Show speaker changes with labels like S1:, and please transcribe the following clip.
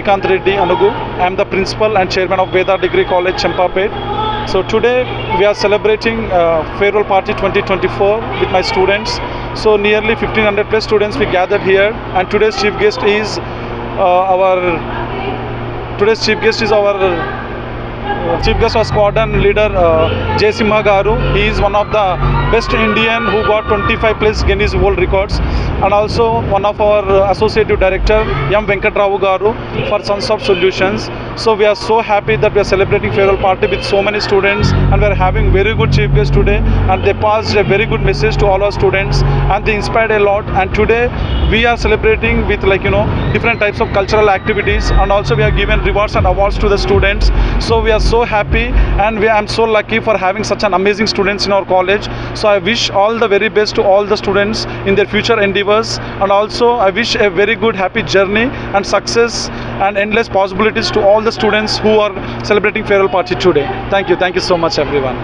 S1: Srikanth Reddy Anugu. I am the principal and chairman of Veda Degree College, Champapet. So today we are celebrating farewell party 2024 with my students. So nearly 1500 plus students we gathered here, and today's chief guest is our chief guest was squadron leader Jay Simha Garu. He is one of the best Indian who got 25 plus Guinness World Records, and also one of our associate director M. Venkatrao Garu for Sunsoft Solutions. So we are so happy that we are celebrating farewell party with so many students, and we are having very good chief guests today, and they passed a very good message to all our students, and they inspired a lot. And today we are celebrating with different types of cultural activities, and also we are given rewards and awards to the students. So we are so happy, and I am so lucky for having such an amazing students in our college. So I wish all the very best to all the students in their future endeavors, and also I wish a very good happy journey and success and endless possibilities to all the students who are celebrating farewell party today. Thank you so much everyone.